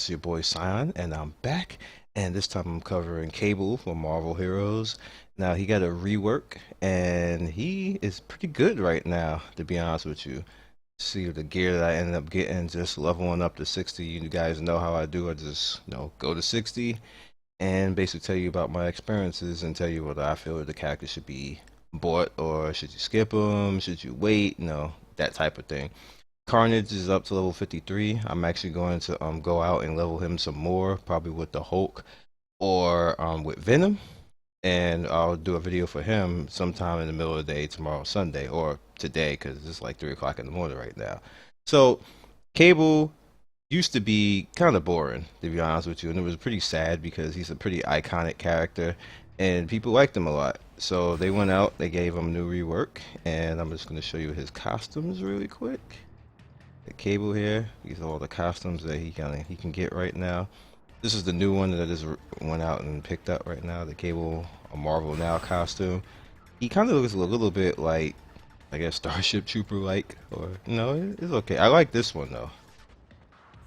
guys, it's your boy Scion, and I'm back. And this time I'm covering Cable from Marvel Heroes. Now he got a rework, and he is pretty good right now, to be honest with you. See the gear that I ended up getting, just leveling up to 60. You guys know how I do. I just, go to 60 and basically tell you about my experiences and tell you whether I feel the character should be bought or should you skip them, should you wait, that type of thing. Carnage is up to level 53. I'm actually going to go out and level him some more, probably with the Hulk or with Venom. And I'll do a video for him sometime in the middle of the day tomorrow, Sunday, or today, because it's like 3 o'clock in the morning right now. So, Cable used to be kind of boring, to be honest with you, and it was pretty sad because he's a pretty iconic character, and people liked him a lot. So they went out, they gave him new rework, and I'm just going to show you his costumes really quick. The Cable here, these are all the costumes that he can get right now. This is the new one that I just went out and picked up right now, the Cable a Marvel Now costume. He kind of looks a little bit like, I guess, Starship Trooper like, or it's okay. I like this one though.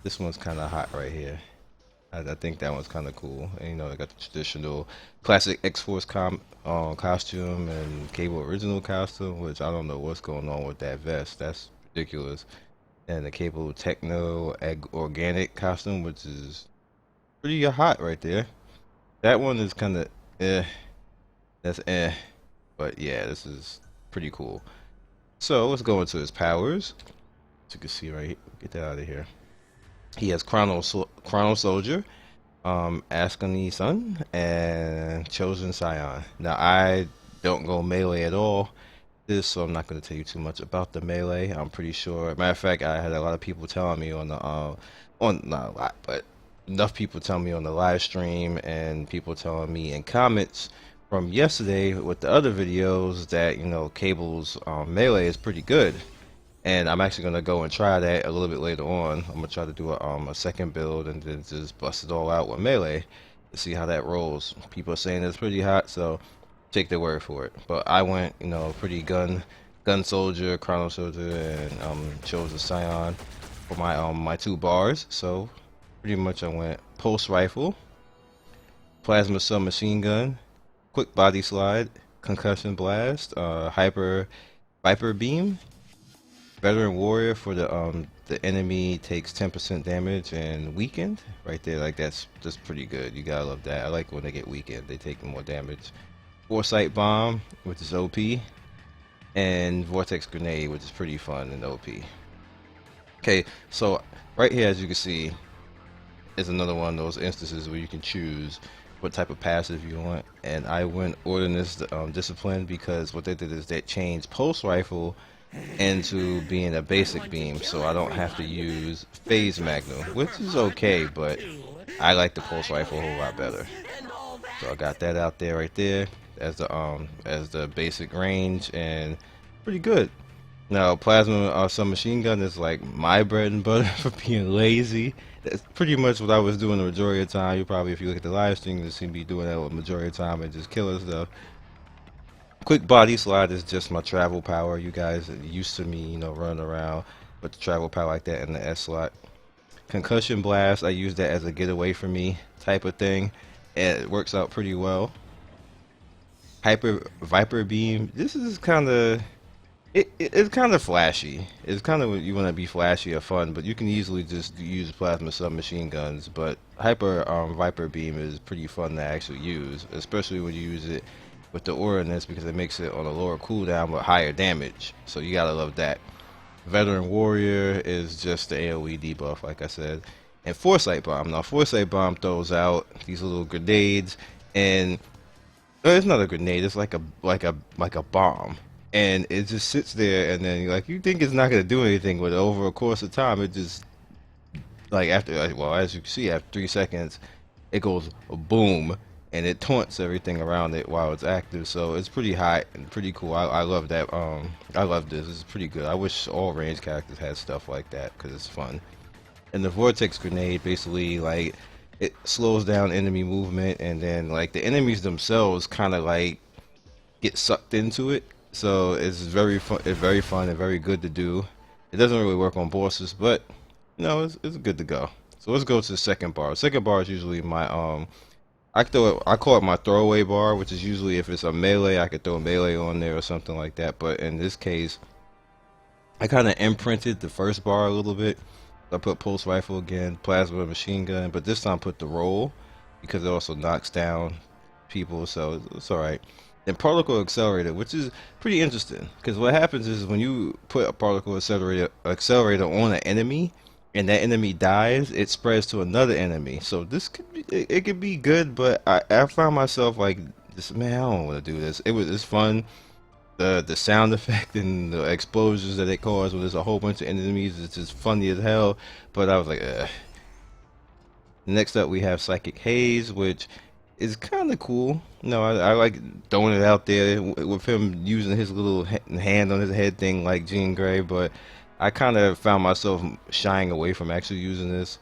This one's kind of hot right here. I think that one's kind of cool. And they got the traditional classic X-Force costume and Cable original costume, which I don't know what's going on with that vest. That's ridiculous. And the Cable Techno Organic costume, which is pretty hot right there. That one is kind of that's but yeah, this is pretty cool. So let's go into his powers. As you can see right here, get that out of here. He has Chrono Soldier, Ascony Sun, and Chosen Scion. Now I don't go melee at all, so I'm not going to tell you too much about the melee. I'm pretty sure. Matter of fact, I had a lot of people telling me on the not a lot, but enough people telling me on the live stream and people telling me in comments from yesterday with the other videos that Cable's melee is pretty good. And I'm actually gonna go and try that a little bit later on. I'm gonna try to do a second build and then just bust it all out with melee to see how that rolls. People are saying it's pretty hot, so take their word for it. But I went, pretty gun soldier, chrono soldier, and chose a scion for my 2 bars. So pretty much I went pulse rifle, plasma submachine gun, quick body slide, concussion blast, hyper viper beam, veteran warrior for the enemy takes 10% damage and weakened. Right there, like that's pretty good. You gotta love that. I like when they get weakened, they take more damage. Foresight bomb, which is OP, and vortex grenade, which is pretty fun and OP. Okay, so right here, as you can see, is another one of those instances where you can choose what type of passive you want. And I went Ordnance Discipline because what they did is they changed pulse rifle into being a basic beam, so I don't have to use phase magnum, which is okay, but I like the pulse rifle a whole lot better. So I got that out there right there as the basic range, and pretty good. Now plasma submachine gun is like my bread and butter for being lazy. That's pretty much what I was doing the majority of the time. You probably, if you look at the live stream, you see me doing that the majority of the time and just killing stuff. Quick body slide is just my travel power. You guys are used to me, running around with the travel power like that in the S slot. Concussion blast, I use that as a get away from me type of thing, and it works out pretty well. Hyper viper beam, this is kind of it's kind of flashy. It's kind of, you want to be flashy or fun, but you can easily just use plasma submachine guns. But hyper viper beam is pretty fun to actually use, especially when you use it with the Ordnance, because it makes it on a lower cooldown with higher damage. So you gotta love that. Veteran warrior is just the AoE debuff, like I said. And foresight bomb. Now foresight bomb throws out these little grenades, and it's not a grenade. It's like a bomb, and it just sits there. And then you think it's not gonna do anything, but over a course of time, it just well, as you can see, after 3 seconds, it goes boom, and it taunts everything around it while it's active. So it's pretty hot and pretty cool. I love that. I love this. This is pretty good. I wish all range characters had stuff like that because it's fun. And the vortex grenade, basically, it slows down enemy movement, and then the enemies themselves kind of get sucked into it. So it's very fun. It's very fun and very good to do. It doesn't really work on bosses, but it's good to go. So let's go to the second bar. Second bar is usually my I call it my throwaway bar, which is usually if it's a melee, I could throw a melee on there or something like that. But in this case, I kind of imprinted the first bar a little bit. I put pulse rifle again, plasma machine gun, but this time put the roll because it also knocks down people, so it's all right. Then particle accelerator, which is pretty interesting because what happens is when you put a particle accelerator on an enemy and that enemy dies, it spreads to another enemy. So this could be it could be good, but I found myself like this, man, I don't want to do this. It's fun. The sound effect and the explosions that it caused when there's a whole bunch of enemies, it's just funny as hell. But I was like, ugh. Next up we have Psychic Haze, which is kind of cool. No, I like throwing it out there with him using his little hand on his head thing like Jean Grey, but I kind of found myself shying away from actually using this.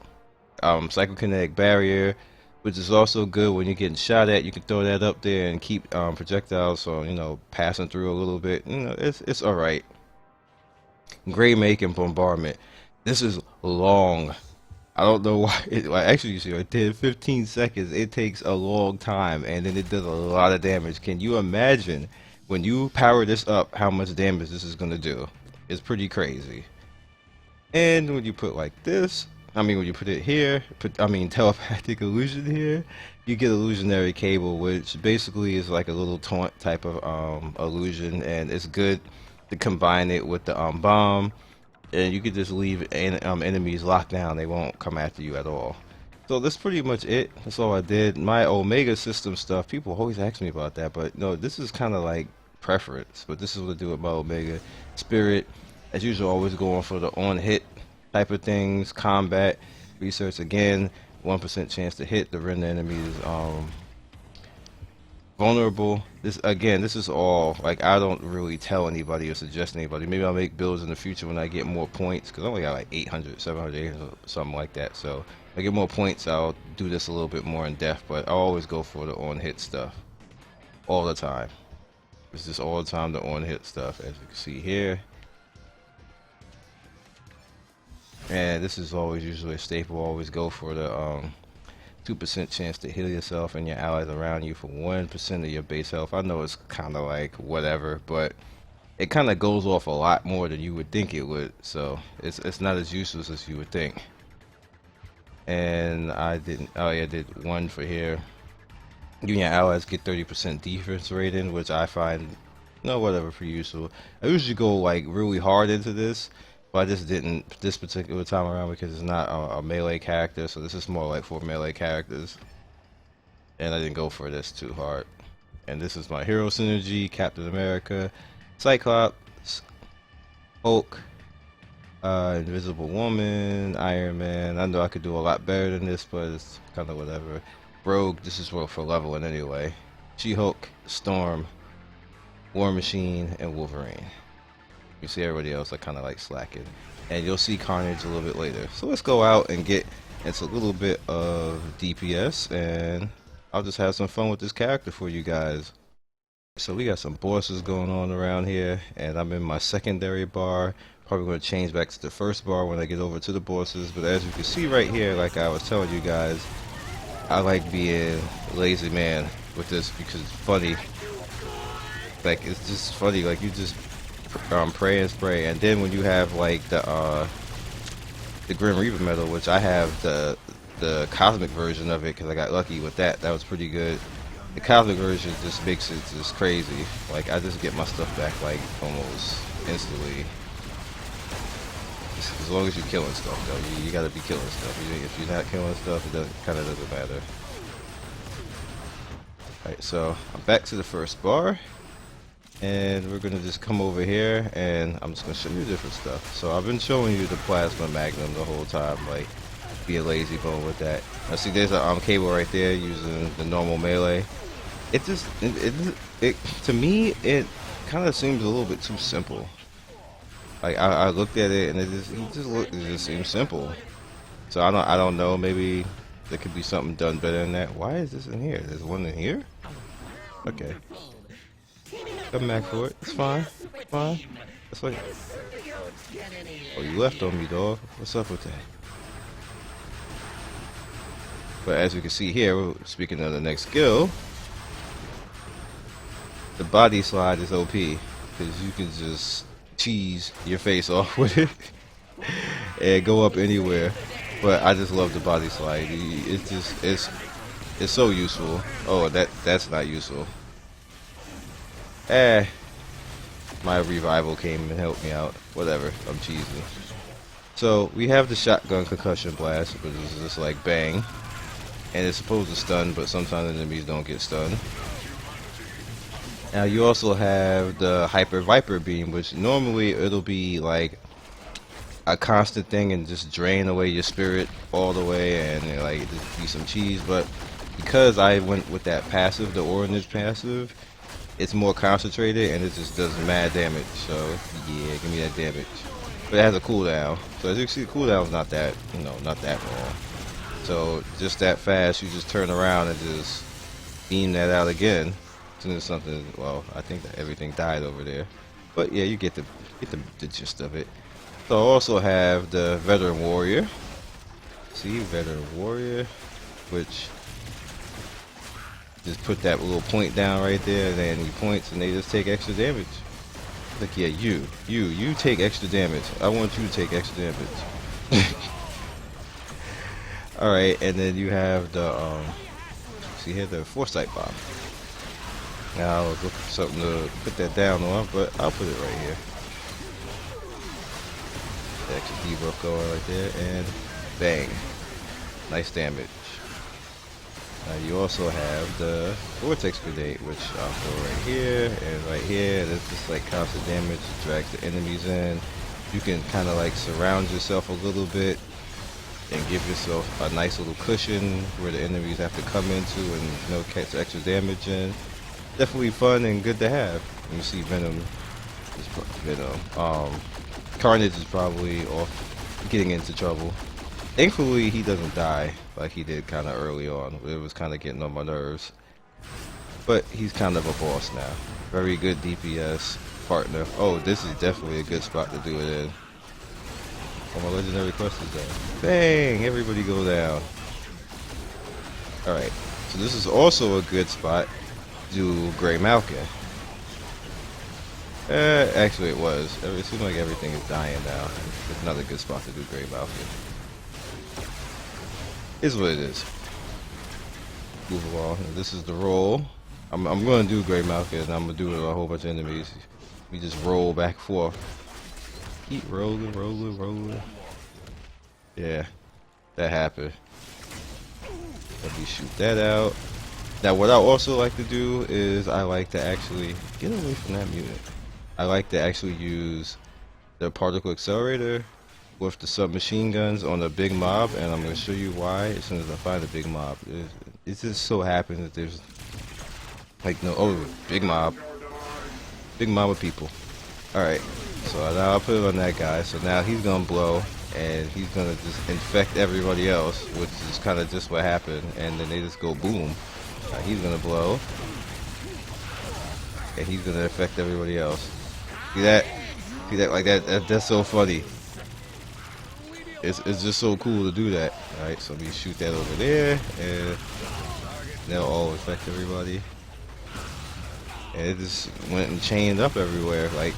Psychokinetic Barrier, which is also good when you're getting shot at. You can throw that up there and keep projectiles, so you know, passing through a little bit. You know, it's all right. Gray Make and Bombardment. This is long. I don't know why. Actually, you see, it did 15 seconds. It takes a long time, and then it does a lot of damage. Can you imagine when you power this up, how much damage this is gonna do? It's pretty crazy. And when you put like this, I mean, when you put it here, telepathic illusion here, you get illusionary cable, which basically is like a little taunt type of illusion, and it's good to combine it with the bomb, and you could just leave enemies locked down. They won't come after you at all. So that's pretty much it. That's all I did. My Omega system stuff, people always ask me about that, but no, this is kind of like preference, but this is what I do with my Omega. Spirit, as usual, always going for the on hit type of things. Combat, research again, 1% chance to hit. The render enemy is vulnerable. This is all like, I don't really tell anybody or suggest anybody. Maybe I'll make builds in the future when I get more points, because I only got like 800, 700, 800, something like that. So if I get more points, I'll do this a little bit more in depth, but I always go for the on hit stuff all the time. It's just all the time the on hit stuff, as you can see here. And this is always usually a staple. Always go for the 2% chance to heal yourself and your allies around you for 1% of your base health. I know it's kind of like whatever, but it kind of goes off a lot more than you would think it would. So it's not as useless as you would think. And I didn't. Oh yeah, I did one for here. You and your allies get 30% defense rating, which I find whatever for you. So I usually go like really hard into this. But I just didn't this particular time around because it's not a melee character, so this is more like for melee characters. And I didn't go for this too hard. And this is my hero synergy: Captain America, Cyclops, Hulk, Invisible Woman, Iron Man. I know I could do a lot better than this, but it's kind of whatever. Rogue, this is for leveling anyway. She-Hulk, Storm, War Machine, and Wolverine. You see everybody else are kind of like slacking, and you'll see Carnage a little bit later. So let's go out and get into a little bit of DPS, and I'll just have some fun with this character for you guys. So we got some bosses going on around here, and I'm in my secondary bar. Probably going to change back to the first bar when I get over to the bosses, but as you can see right here, like I was telling you guys, I like being lazy man with this because it's funny. Like, it's just funny, like you just pray and spray, and then when you have like the Grim Reaper medal, which I have the cosmic version of it because I got lucky with that. That was pretty good. The cosmic version just makes it just crazy. Like, I just get my stuff back like almost instantly. As long as you're killing stuff, though, you gotta be killing stuff. If you're not killing stuff, it kind of doesn't matter. Alright, so I'm back to the first bar. And we're gonna just come over here, and I'm just gonna show you different stuff. So I've been showing you the Plasma Magnum the whole time, like be a lazy bone with that. Now see, there's a cable right there using the normal melee. It just it to me it kind of seems a little bit too simple. Like I looked at it and it just seems simple. So I don't know, maybe there could be something done better than that. Why is this in here? There's one in here? Okay. Come back for it. It's fine. It's fine. That's like. Oh, you left on me, dog. What's up with that? But as you can see here, speaking of the next skill, the body slide is OP because you can just cheese your face off with it and go up anywhere. But I just love the body slide. It's just it's so useful. Oh, that's not useful. Eh, my revival came and helped me out. Whatever, I'm cheesy. So we have the shotgun concussion blast, which is just like bang, and it's supposed to stun, but sometimes enemies don't get stunned. Now you also have the hyper viper beam, which normally it'll be like a constant thing and just drain away your spirit all the way and like just be some cheese. But because I went with that passive, the orange passive, it's more concentrated and it just does mad damage. So yeah, give me that damage. But it has a cooldown. So as you can see, the cooldown's not that, not that long. So just that fast, you just turn around and just beam that out again. As soon as something, well, I think that everything died over there. But yeah, you get the gist of it. So I also have the veteran warrior. See, veteran warrior, which just put that little point down right there, and then he points, and they just take extra damage. Like, yeah, you take extra damage. I want you to take extra damage. All right, and then you have the see here, the foresight bomb. Now I was looking for something to put that down on, but I'll put it right here. The extra debuff going right there, and bang, nice damage. You also have the vortex grenade, which I'll go right here and right here. That's just like constant damage, it drags the enemies in. You can kind of like surround yourself a little bit and give yourself a nice little cushion where the enemies have to come into and catch extra damage in. Definitely fun and good to have. And you see Venom. Carnage is probably off getting into trouble. Thankfully, he doesn't die like he did kind of early on. It was kind of getting on my nerves. But he's kind of a boss now. Very good DPS partner. Oh, this is definitely a good spot to do it in. Oh, my legendary quest is done. Bang! Everybody go down. Alright. So this is also a good spot to do Grey Malkin. Actually it was. It seems like everything is dying now. It's not a good spot to do Grey Malkin. Is what it is. Move along. This is the roll. I'm going to do Grey Malkin, and I'm going to do it with a whole bunch of enemies. We just roll back and forth. Keep rolling, rolling, rolling. Yeah, that happened. Let me shoot that out. Now, what I also like to do is I like to actually get away from that mutant. I like to actually use the particle accelerator with the submachine guns on a big mob, and I'm going to show you why as soon as I find a big mob. It just so happens that there's like big mob of people. Alright, so now I'll put it on that guy, so now he's going to blow, and he's going to just infect everybody else, which is kind of just what happened, and then they just go boom. He's going to blow, and he's going to infect everybody else. See that? See that? Like that's so funny. It's just so cool to do that. Alright, so we shoot that over there, and they'll all affect everybody. And it just went and chained up everywhere. Like,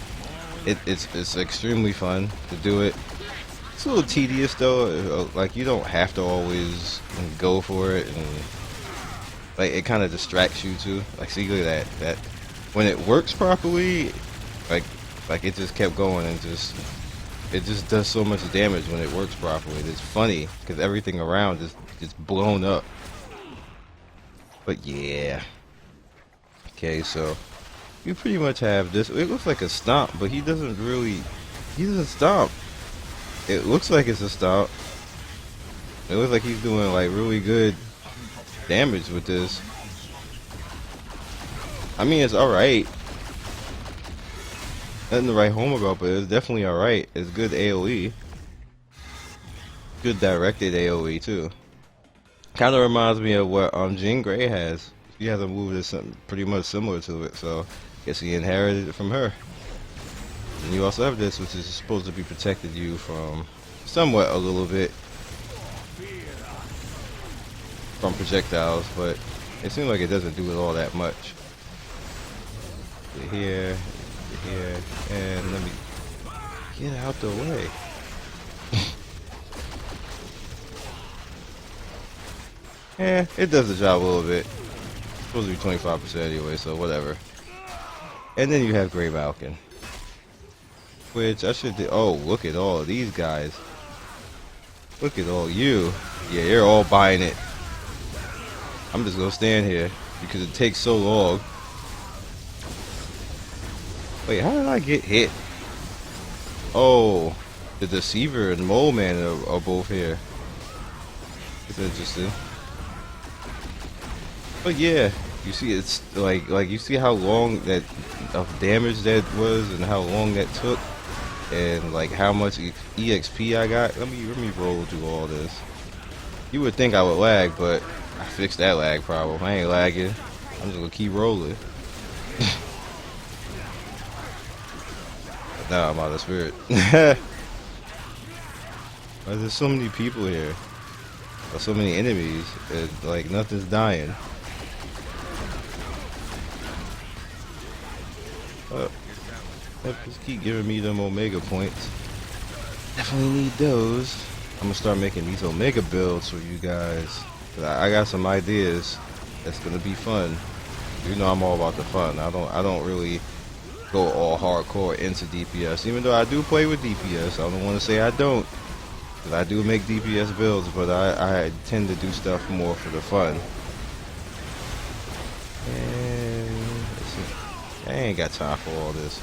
it's extremely fun to do it. It's a little tedious though. Like, you don't have to always go for it, and like it kind of distracts you too. Like, see, look at that. When it works properly, like it just kept going and it just does so much damage when it works properly. It's funny because everything around is just blown up. But yeah. Okay, so you pretty much have this. It looks like a stomp, but he doesn't stomp. It looks like it's a stomp. It looks like he's doing like really good damage with this. I mean, it's alright. Nothing to write home about, but it's definitely alright. It's good AoE. Good directed AoE too. Kind of reminds me of what Jean Grey has. She has a move that's pretty much similar to it, so I guess he inherited it from her. And you also have this, which is supposed to be protecting you from somewhat a little bit. from projectiles, but it seems like it doesn't do it all that much. Get here, and let me get out the way. Yeah, it does the job a little bit. It's supposed to be 25% anyway, so whatever. And then you have Grey Malkin, which I should do. Oh, look at all of these guys. Look at all you. Yeah, you're all buying it. I'm just gonna stand here because it takes so long. Wait, how did I get hit? Oh, the Deceiver and Mole Man are both here. It's interesting. But yeah, you see, it's like you see how long that of damage that was, and how long that took, and like how much EXP I got. Let me roll through all this. You would think I would lag, but I fixed that lag problem. I ain't lagging. I'm just gonna keep rolling. But now I'm out of spirit. Why is there so many people here? Or so many enemies, and like nothing's dying. Just keep giving me them Omega points. Definitely need those. I'm gonna start making these Omega builds for you guys. I got some ideas that's gonna be fun. You know I'm all about the fun. I don't really go all hardcore into DPS, even though I do play with DPS. I don't want to say I don't, because I do make DPS builds, but I tend to do stuff more for the fun. And let's see. I ain't got time for all this.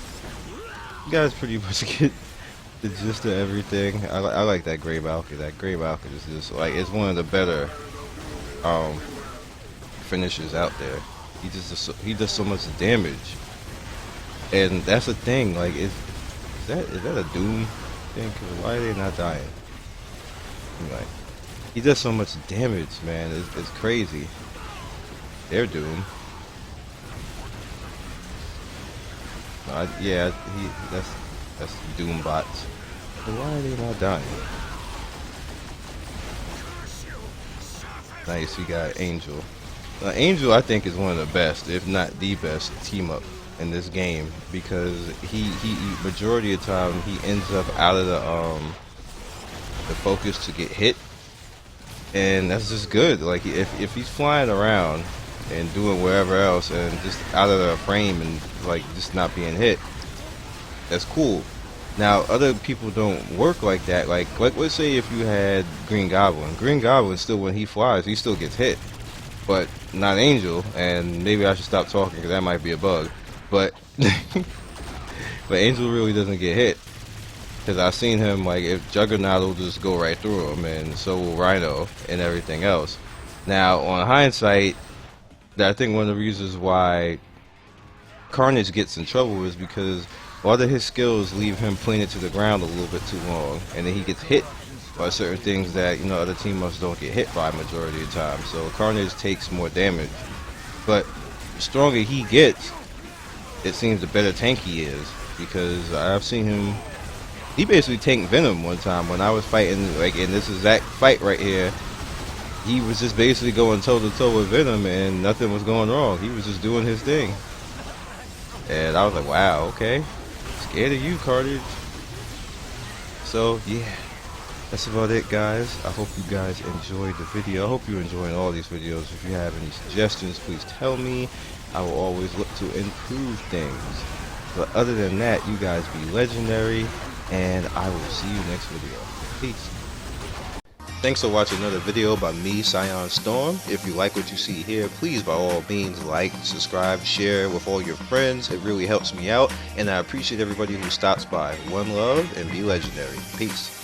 You guys pretty much get the gist of everything. I like that Grey Malkin. That Grey Malkin is just like, it's one of the better finishers out there. He does so much damage, and that's the thing. Like, is that a Doom thing? 'Cause why are they not dying? Like, he does so much damage, man. It's crazy. They're Doom. Yeah, that's Doom bots. But why are they not dying? Nice, we got Angel. Angel, I think, is one of the best, if not the best, team up in this game, because he majority of the time he ends up out of the focus to get hit, and that's just good. Like, if he's flying around and doing wherever else and just out of the frame and like just not being hit, that's cool. Now other people don't work like that. Like let's say if you had Green Goblin still, when he flies, he still gets hit, but not Angel. And maybe I should stop talking because that might be a bug, but but Angel really doesn't get hit, because I've seen him, like, if Juggernaut will just go right through him, and so will Rhino and everything else. Now on hindsight, I think one of the reasons why Carnage gets in trouble is because a lot of his skills leave him pointed to the ground a little bit too long, and then he gets hit by certain things that, you know, other team-ups don't get hit by majority of the time. So Carnage takes more damage, but the stronger he gets, it seems the better tank he is, because I've seen him. He basically tanked Venom one time when I was fighting, like in this exact fight right here. He was just basically going toe to toe with Venom, and nothing was going wrong. He was just doing his thing, and I was like, wow, okay, scared of you, Carnage. So yeah, that's about it, guys. I hope you guys enjoyed the video. I hope you're enjoying all these videos. If you have any suggestions, please tell me. I will always look to improve things. But other than that, you guys be legendary, and I will see you next video. Peace. Thanks for watching another video by me, Scion Storm. If you like what you see here, please by all means like, subscribe, share with all your friends. It really helps me out, and I appreciate everybody who stops by. One love, and be legendary. Peace.